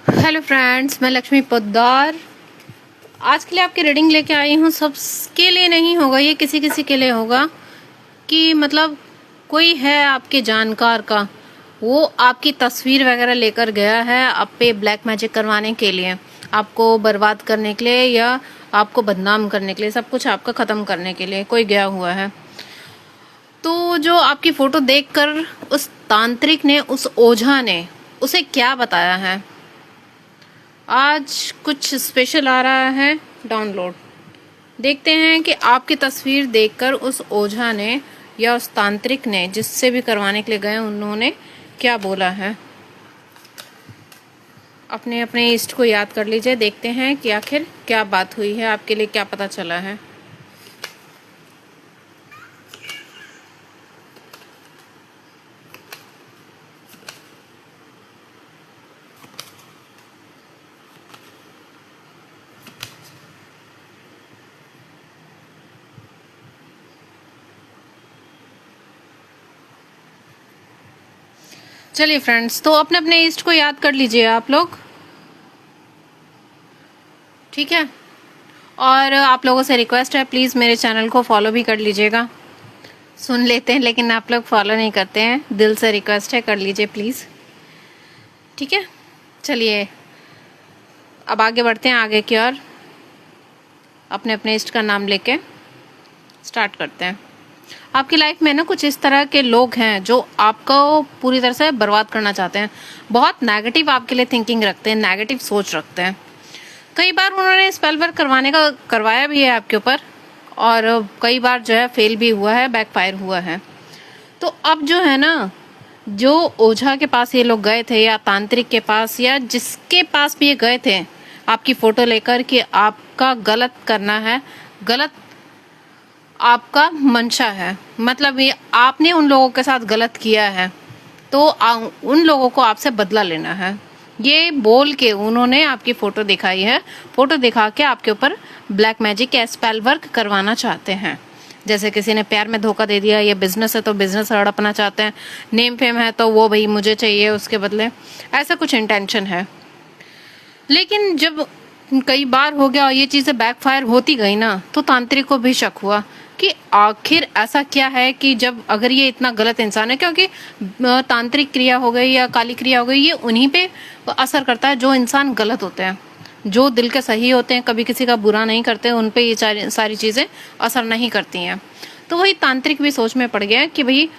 Hello friends, मैं लक्ष्मी पोद्दार आज के लिए आपकी रीडिंग लेके आई हूँ। सबके लिए नहीं होगा, ये किसी किसी के लिए होगा कि मतलब कोई है आपके जानकार का, वो आपकी तस्वीर वगैरह लेकर गया है आप पे ब्लैक मैजिक करवाने के लिए, आपको बर्बाद करने के लिए या आपको बदनाम करने के लिए, सब कुछ आपका ख़त्म करने के लिए कोई गया हुआ है। तो जो आपकी फ़ोटो देखकर उस तांत्रिक ने, उस ओझा ने उसे क्या बताया है, आज कुछ स्पेशल आ रहा है डाउनलोड। देखते हैं कि आपकी तस्वीर देखकर उस ओझा ने या उस तांत्रिक ने, जिससे भी करवाने के लिए गए, उन्होंने क्या बोला है। अपने अपने इष्ट को याद कर लीजिए। देखते हैं कि आखिर क्या बात हुई है, आपके लिए क्या पता चला है। चलिए फ्रेंड्स, तो अपने अपने इष्ट को याद कर लीजिए आप लोग, ठीक है। और आप लोगों से रिक्वेस्ट है, प्लीज़ मेरे चैनल को फॉलो भी कर लीजिएगा। सुन लेते हैं लेकिन आप लोग फॉलो नहीं करते हैं, दिल से रिक्वेस्ट है, कर लीजिए प्लीज़, ठीक है। चलिए अब आगे बढ़ते हैं, आगे की ओर अपने अपने इष्ट का नाम लेके स्टार्ट करते हैं। आपकी लाइफ में ना कुछ इस तरह के लोग हैं जो आपको पूरी तरह से बर्बाद करना चाहते हैं, बहुत नेगेटिव आपके लिए थिंकिंग रखते हैं, नेगेटिव सोच रखते हैं। कई बार उन्होंने स्पेल वर्क करवाया भी है आपके ऊपर, और कई बार जो है फेल भी हुआ है, बैकफायर हुआ है। तो अब जो है ना, जो ओझा के पास ये लोग गए थे या तांत्रिक के पास या जिसके पास भी ये गए थे आपकी फ़ोटो लेकर कि आपका गलत करना है, गलत आपका मंशा है, मतलब ये आपने उन लोगों के साथ गलत किया है, तो उन लोगों को आपसे बदला लेना है, ये बोल के उन्होंने आपकी फ़ोटो दिखाई है। फ़ोटो दिखा के आपके ऊपर ब्लैक मैजिक या स्पेल वर्क करवाना चाहते हैं। जैसे किसी ने प्यार में धोखा दे दिया, ये बिजनेस है तो बिजनेस हड़पना चाहते हैं, नेम फेम है तो वो भाई मुझे चाहिए उसके बदले, ऐसा कुछ इंटेंशन है। लेकिन जब कई बार हो गया और ये चीज़ें बैकफायर होती गई ना, तो तांत्रिक को भी शक हुआ कि आखिर ऐसा क्या है कि जब अगर ये इतना गलत इंसान है, क्योंकि तांत्रिक क्रिया हो गई या काली क्रिया हो गई, ये उन्हीं पे असर करता है जो इंसान गलत होते हैं, जो दिल के सही होते हैं, कभी किसी का बुरा नहीं करते, उन पे ये सारी चीज़ें असर नहीं करती हैं। तो वही तांत्रिक भी सोच में पड़ गया कि भाई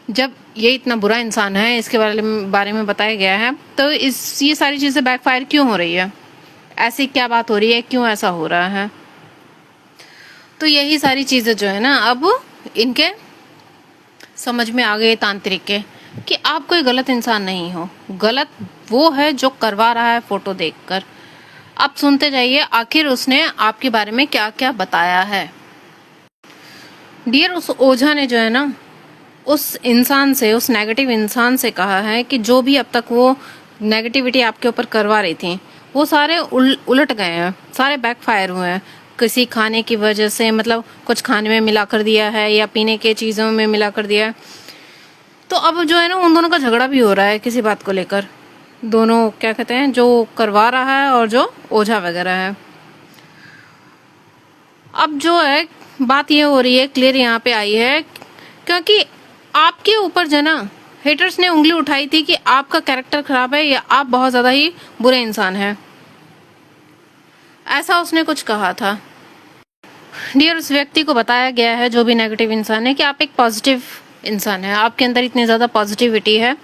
जब ये इतना बुरा इंसान है, इसके बारे में बताया गया है, तो ये सारी चीज़ें बैकफायर क्यों हो रही है, ऐसी क्या बात हो रही है, क्यों ऐसा हो रहा है। तो यही सारी चीज़ें जो है ना, अब इनके समझ में आ गए तांत्रिक के कि आप कोई गलत इंसान नहीं हो, गलत वो है जो करवा रहा है फ़ोटो देखकर। अब सुनते जाइए आखिर उसने आपके बारे में क्या क्या बताया है। डियर, उस ओझा ने जो है ना, उस इंसान से, उस नेगेटिव इंसान से कहा है कि जो भी अब तक वो नेगेटिविटी आपके ऊपर करवा रही थी, वो सारे उलट गए हैं, सारे बैकफायर हुए हैं। किसी खाने की वजह से, मतलब कुछ खाने में मिला कर दिया है या पीने के चीज़ों में मिला कर दिया है। तो अब जो है ना, उन दोनों का झगड़ा भी हो रहा है किसी बात को लेकर, दोनों क्या कहते हैं, जो करवा रहा है और जो ओझा वगैरह है। अब जो है बात ये हो रही है, क्लियर यहाँ पे आई है, क्योंकि आपके ऊपर जो ना हेटर्स ने उंगली उठाई थी कि आपका कैरेक्टर खराब है या आप बहुत ज़्यादा ही बुरे इंसान हैं, ऐसा उसने कुछ कहा था। डियर, उस व्यक्ति को बताया गया है, जो भी नेगेटिव इंसान है, कि आप एक पॉजिटिव इंसान है, आपके अंदर इतनी ज़्यादा पॉजिटिविटी है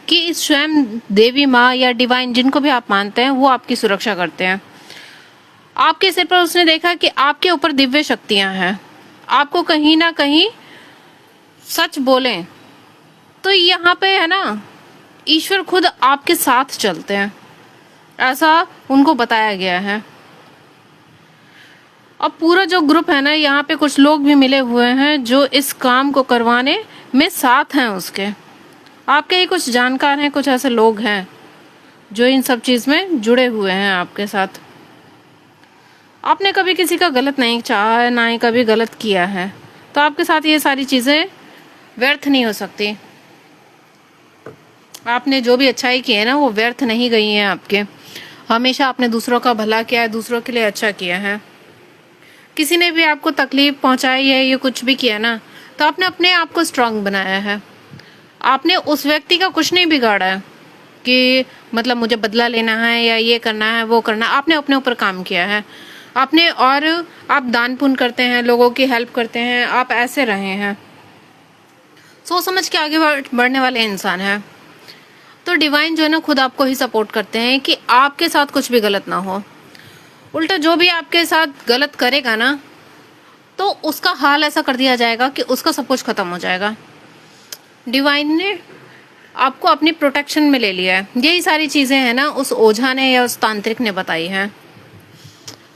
कि इस स्वयं देवी माँ या डिवाइन, जिनको भी आप मानते हैं, वो आपकी सुरक्षा करते हैं। आपके सिर पर उसने देखा कि आपके ऊपर दिव्य शक्तियाँ हैं, आपको कहीं ना कहीं सच बोलें तो यहाँ पे है ना, ईश्वर खुद आपके साथ चलते हैं, ऐसा उनको बताया गया है। अब पूरा जो ग्रुप है ना, यहाँ पे कुछ लोग भी मिले हुए हैं जो इस काम को करवाने में साथ हैं उसके। आपके ही कुछ जानकार हैं, कुछ ऐसे लोग हैं जो इन सब चीज़ में जुड़े हुए हैं आपके साथ। आपने कभी किसी का गलत नहीं चाहा है, ना ही कभी गलत किया है, तो आपके साथ ये सारी चीज़ें व्यर्थ नहीं हो सकती। आपने जो भी अच्छाई की है ना वो व्यर्थ नहीं गई है आपके। हमेशा आपने दूसरों का भला किया है, दूसरों के लिए अच्छा किया है। किसी ने भी आपको तकलीफ पहुंचाई है या कुछ भी किया ना, तो आपने अपने आप को स्ट्रांग बनाया है। आपने उस व्यक्ति का कुछ नहीं बिगाड़ा है कि मतलब मुझे बदला लेना है या ये करना है वो करना है। आपने अपने ऊपर काम किया है आपने, और आप दान पुण्य करते हैं, लोगों की हेल्प करते हैं, आप ऐसे रहे हैं, सोच समझ के आगे बढ़ने वाले इंसान हैं। तो डिवाइन जो है ना खुद आपको ही सपोर्ट करते हैं कि आपके साथ कुछ भी गलत ना हो। उल्टा जो भी आपके साथ गलत करेगा ना, तो उसका हाल ऐसा कर दिया जाएगा कि उसका सब कुछ खत्म हो जाएगा। डिवाइन ने आपको अपनी प्रोटेक्शन में ले लिया है। यही सारी चीजें हैं ना उस ओझा ने या उस तांत्रिक ने बताई हैं।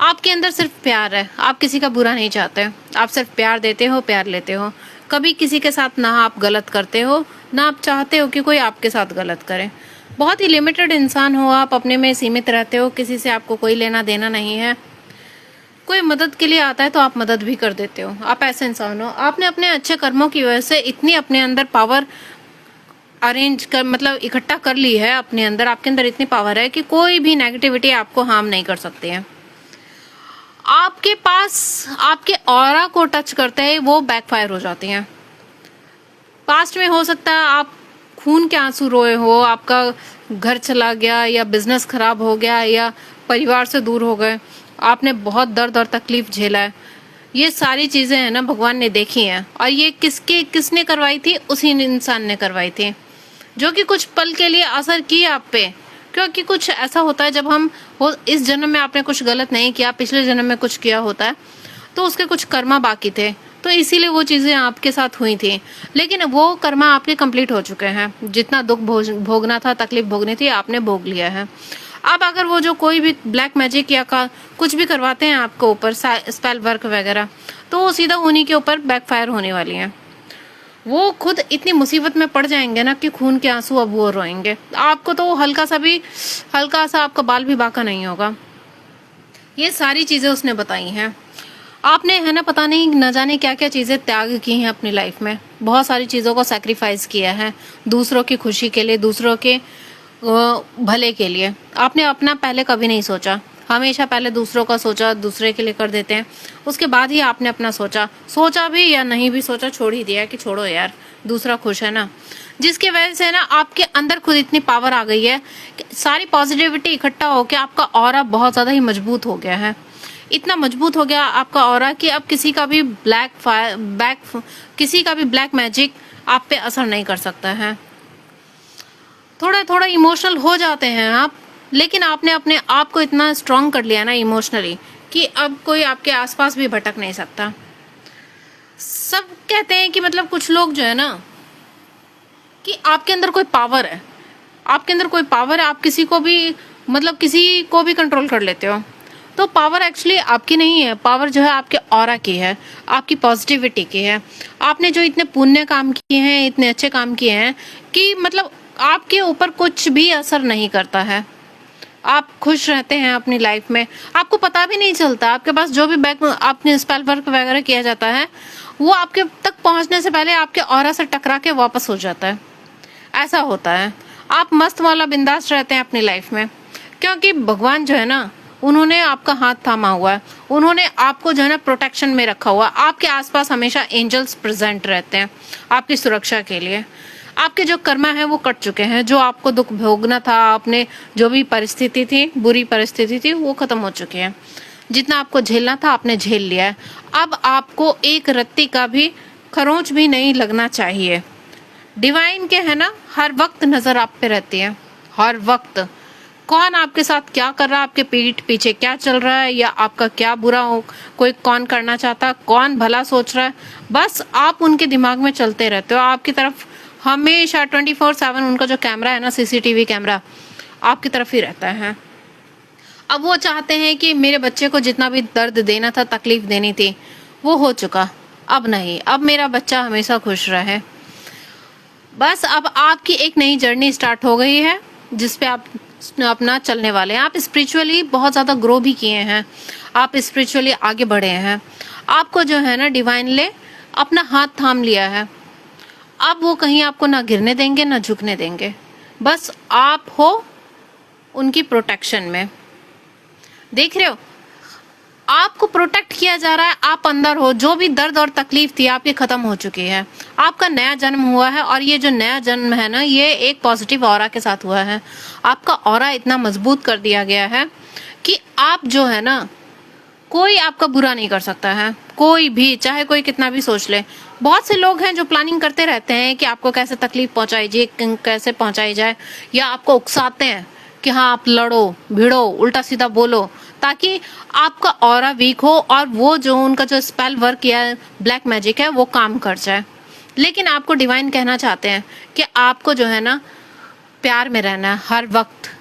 आपके अंदर सिर्फ प्यार है, आप किसी का बुरा नहीं चाहते, आप सिर्फ प्यार देते हो, प्यार लेते हो। कभी किसी के साथ ना आप गलत करते हो, ना आप चाहते हो कि कोई आपके साथ गलत करे। बहुत ही लिमिटेड इंसान हो आप, अपने में सीमित रहते हो, किसी से आपको कोई लेना देना नहीं है। कोई मदद के लिए आता है तो आप मदद भी कर देते हो, आप ऐसे इंसान हो। आपने अपने अच्छे कर्मों की वजह से इतनी अपने अंदर पावर अरेंज कर, मतलब इकट्ठा कर ली है अपने अंदर। आपके अंदर इतनी पावर है कि कोई भी नेगेटिविटी आपको हार्म नहीं कर सकती है। आपके पास आपके ऑरा को टच करते हैं वो बैकफायर हो जाती हैं। पास्ट में हो सकता है आप खून के आंसू रोए हो, आपका घर चला गया या बिजनेस खराब हो गया या परिवार से दूर हो गए, आपने बहुत दर्द और तकलीफ झेला है। ये सारी चीजें हैं ना भगवान ने देखी हैं, और ये किसने करवाई थी? उसी इंसान ने करवाई थी, जो कि कुछ पल के लिए असर की आप पे। क्योंकि कुछ ऐसा होता है जब हम इस जन्म में आपने कुछ गलत नहीं किया, पिछले जन्म में कुछ किया होता है, तो उसके कुछ कर्मा बाकी थे, तो इसीलिए वो चीजें आपके साथ हुई थी। लेकिन वो कर्मा आपके कंप्लीट हो चुके हैं। जितना दुख भोगना था, तकलीफ भोगनी थी, आपने भोग लिया है। अब अगर वो जो कोई भी ब्लैक मैजिक या का कुछ भी करवाते हैं आपको ऊपर, स्पेल वर्क वगैरह, तो वो सीधा उन्हीं के ऊपर बैकफायर होने वाली हैं। वो खुद इतनी मुसीबत में पड़ जाएंगे ना कि खून के आंसू अब वो रोएंगे। आपको तो हल्का सा आपका बाल भी बाका नहीं होगा। ये सारी चीजें उसने बताई हैं। आपने है ना पता नहीं न जाने क्या क्या चीजें त्याग की हैं अपनी लाइफ में। बहुत सारी चीजों को सैक्रिफाइस किया है दूसरों की खुशी के लिए, दूसरों के भले के लिए। आपने अपना पहले कभी नहीं सोचा, हमेशा पहले दूसरों का सोचा, दूसरे के लिए कर देते हैं, उसके बाद ही आपने अपना सोचा भी या नहीं भी सोचा, छोड़ ही दिया कि छोड़ो यार, दूसरा खुश है ना। जिसकी वजह से ना आपके अंदर खुद इतनी पावर आ गई है कि सारी पॉजिटिविटी इकट्ठा होकर आपका ऑरा बहुत ज्यादा ही मजबूत हो गया है। इतना मजबूत हो गया आपका ऑरा कि अब किसी का भी ब्लैक मैजिक आप पे असर नहीं कर सकता है। थोड़ा इमोशनल हो जाते हैं आप, लेकिन आपने अपने आप को इतना स्ट्रांग कर लिया ना इमोशनली कि अब कोई आपके आसपास भी भटक नहीं सकता। सब कहते हैं कि मतलब कुछ लोग जो है ना कि आपके अंदर कोई पावर है, आप किसी को भी कंट्रोल कर लेते हो। तो पावर एक्चुअली आपकी नहीं है, पावर जो है आपके ऑरा की है, आपकी पॉजिटिविटी की है। आपने जो इतने पुण्य काम किए हैं, इतने अच्छे काम किए हैं कि मतलब आपके ऊपर कुछ भी असर नहीं करता है। आप खुश रहते हैं अपनी लाइफ में, आपको पता भी नहीं चलता। आपके पास जो भी आपने स्पेल वर्क वगैरह किया जाता है वो आपके तक पहुंचने से पहले आपके ऑरा से टकरा के वापस हो जाता है। ऐसा होता है। आप मस्त मौला बिंदास रहते हैं अपनी लाइफ में, क्योंकि भगवान जो है ना उन्होंने आपका हाथ थामा हुआ है, उन्होंने आपको जो है ना प्रोटेक्शन में रखा हुआ। आपके आसपास हमेशा एंजल्स प्रेजेंट रहते हैं आपकी सुरक्षा के लिए। आपके जो कर्मा है वो कट चुके हैं, जो आपको दुख भोगना था, आपने जो भी परिस्थिति थी, बुरी परिस्थिति थी, वो खत्म हो चुकी है। जितना आपको झेलना था आपने झेल लिया है। अब आपको एक रत्ती का भी खरोंच भी नहीं लगना चाहिए। डिवाइन के है ना हर वक्त नजर आप पे रहती है, हर वक्त। कौन आपके साथ क्या कर रहा है, आपके पीठ पीछे क्या चल रहा है, या आपका क्या बुरा हो, कोई कौन करना चाहता, कौन भला सोच रहा है, बस आप उनके दिमाग में चलते रहते हो। आपकी तरफ हमेशा 24/7 उनका जो कैमरा है ना, सीसीटीवी कैमरा, आपकी तरफ ही रहता है। अब वो चाहते हैं कि मेरे बच्चे को जितना भी दर्द देना था, तकलीफ देनी थी, वो हो चुका, अब नहीं, अब मेरा बच्चा हमेशा खुश रहे। बस अब आपकी एक नई जर्नी स्टार्ट हो गई है जिसपे आप अपना चलने वाले हैं। आप स्पिरिचुअली बहुत ज्यादा ग्रो भी किए हैं, आप स्पिरिचुअली आगे बढ़े हैं। आपको जो है ना डिवाइन ले अपना हाथ थाम लिया है। अब वो कहीं आपको ना गिरने देंगे ना झुकने देंगे। बस आप हो उनकी प्रोटेक्शन में। देख रहे हो, आपको प्रोटेक्ट किया जा रहा है, आप अंदर हो। जो भी दर्द और तकलीफ थी आपकी खत्म हो चुकी है, आपका नया जन्म हुआ है। और ये जो नया जन्म है ना, ये एक पॉजिटिव ऑरा के साथ हुआ है। आपका ऑरा इतना मजबूत कर दिया गया है कि आप जो है ना, कोई आपका बुरा नहीं कर सकता है, कोई भी, चाहे कोई कितना भी सोच ले। बहुत से लोग हैं जो प्लानिंग करते रहते हैं कि आपको कैसे तकलीफ पहुंचाई जाए, कैसे पहुंचाई जाए, या आपको उकसाते हैं कि हाँ आप लड़ो भिड़ो उल्टा सीधा बोलो, ताकि आपका ऑरा वीक हो और वो जो उनका जो स्पेल वर्क या ब्लैक मैजिक है वो काम कर जाए। लेकिन आपको डिवाइन कहना चाहते हैं कि आपको जो है ना, प्यार में रहना है हर वक्त।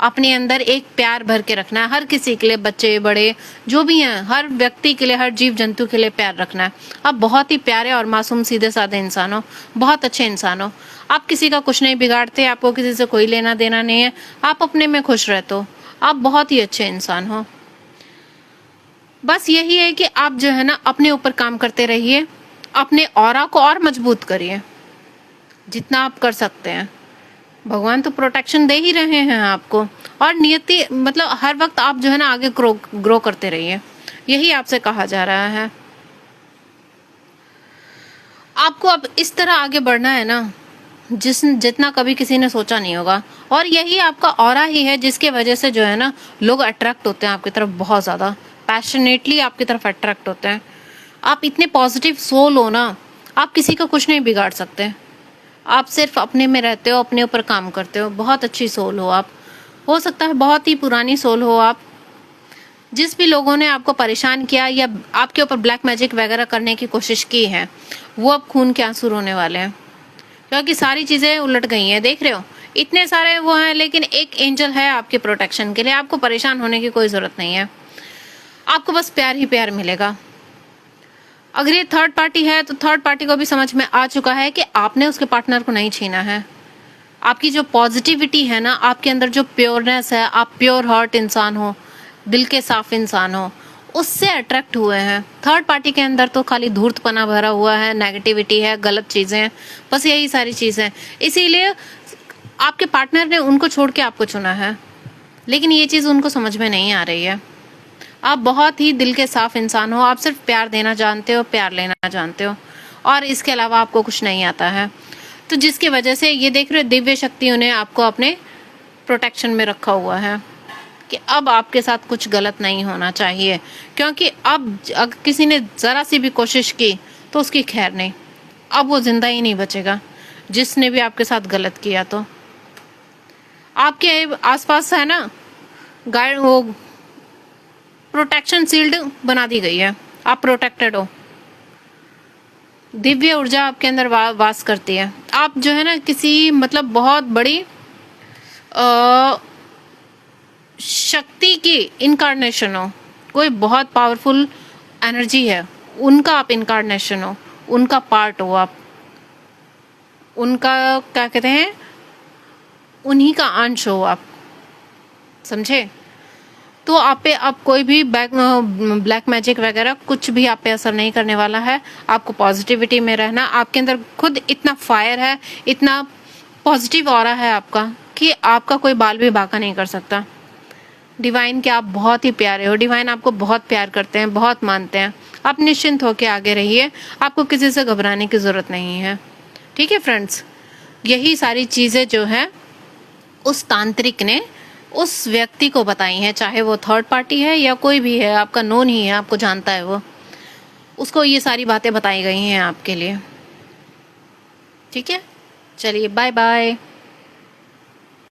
अपने अंदर एक प्यार भर के रखना है, हर किसी के लिए, बच्चे बड़े जो भी हैं, हर व्यक्ति के लिए, हर जीव जंतु के लिए प्यार रखना है। आप बहुत ही प्यारे और मासूम सीधे साधे इंसान हो, बहुत अच्छे इंसान हो। आप किसी का कुछ नहीं बिगाड़ते, आपको किसी से कोई लेना देना नहीं है, आप अपने में खुश रहते हो, आप बहुत ही अच्छे इंसान हो। बस यही है कि आप जो है ना, अपने ऊपर काम करते रहिए, अपने ऑरा को और मजबूत करिए जितना आप कर सकते हैं। भगवान तो प्रोटेक्शन दे ही रहे हैं आपको, और नियति मतलब हर वक्त आप जो है ना आगे ग्रो करते रहिए, यही आपसे कहा जा रहा है। आपको अब इस तरह आगे बढ़ना है ना जितना कभी किसी ने सोचा नहीं होगा। और यही आपका ऑरा ही है जिसके वजह से जो है ना, लोग अट्रैक्ट होते हैं आपकी तरफ, बहुत ज्यादा पैशनेटली आपकी तरफ अट्रैक्ट होते हैं। आप इतने पॉजिटिव सोल हो ना, आप किसी का कुछ नहीं बिगाड़ सकते। आप सिर्फ अपने में रहते हो, अपने ऊपर काम करते हो। बहुत अच्छी सोल हो आप। हो सकता है बहुत ही पुरानी सोल हो आप। जिस भी लोगों ने आपको परेशान किया या आपके ऊपर ब्लैक मैजिक वगैरह करने की कोशिश की है, वो अब खून के आंसू रोने वाले हैं, क्योंकि सारी चीजें उलट गई हैं। देख रहे हो, इतने सारे वो हैं, लेकिन एक एंजल है आपके प्रोटेक्शन के लिए। आपको परेशान होने की कोई जरूरत नहीं है, आपको बस प्यार ही प्यार मिलेगा। अगर ये थर्ड पार्टी है तो थर्ड पार्टी को भी समझ में आ चुका है कि आपने उसके पार्टनर को नहीं छीना है। आपकी जो पॉजिटिविटी है ना, आपके अंदर जो प्योरनेस है, आप प्योर हार्ट इंसान हो, दिल के साफ इंसान हो, उससे अट्रैक्ट हुए हैं। थर्ड पार्टी के अंदर तो खाली धूर्तपना भरा हुआ है, नेगेटिविटी है, गलत चीजें हैं, बस यही सारी चीजें। इसीलिए आपके पार्टनर ने उनको छोड़ के आपको चुना है, लेकिन ये चीज उनको समझ में नहीं आ रही है। आप बहुत ही दिल के साफ इंसान हो, आप सिर्फ प्यार देना जानते हो, प्यार लेना जानते हो, और इसके अलावा आपको कुछ नहीं आता है। तो जिसकी वजह से ये देख रहे हो, दिव्य शक्तियों ने आपको अपने प्रोटेक्शन में रखा हुआ है कि अब आपके साथ कुछ गलत नहीं होना चाहिए। क्योंकि अब अगर किसी ने जरा सी भी कोशिश की तो उसकी खैर नहीं, अब वो जिंदा ही नहीं बचेगा जिसने भी आपके साथ गलत किया। तो आपके आसपास है ना, गाइड वो प्रोटेक्शन शील्ड बना दी गई है, आप प्रोटेक्टेड हो। दिव्य ऊर्जा आपके अंदर वास करती है। आप जो है ना, किसी मतलब बहुत बड़ी शक्ति की इनकारनेशन हो, कोई बहुत पावरफुल एनर्जी है, उनका आप इनकारनेशन हो, उनका पार्ट हो आप, उनका क्या कहते हैं, उन्हीं का अंश हो आप, समझे। तो आप पे अब कोई भी ब्लैक मैजिक वगैरह कुछ भी आप पे असर नहीं करने वाला है। आपको पॉजिटिविटी में रहना, आपके अंदर खुद इतना फायर है, इतना पॉजिटिव ऑरा है आपका कि आपका कोई बाल भी बांका नहीं कर सकता। डिवाइन के आप बहुत ही प्यारे हो, डिवाइन आपको बहुत प्यार करते हैं, बहुत मानते हैं। आप निश्चिंत होकर आगे रहिए, आपको किसी से घबराने की जरूरत नहीं है। ठीक है फ्रेंड्स, यही सारी चीजें जो है उस तांत्रिक ने उस व्यक्ति को बताई हैं, चाहे वो थर्ड पार्टी है या कोई भी है, आपका नोन ही है, आपको जानता है वो, उसको ये सारी बातें बताई गई हैं आपके लिए। ठीक है, चलिए बाय बाय।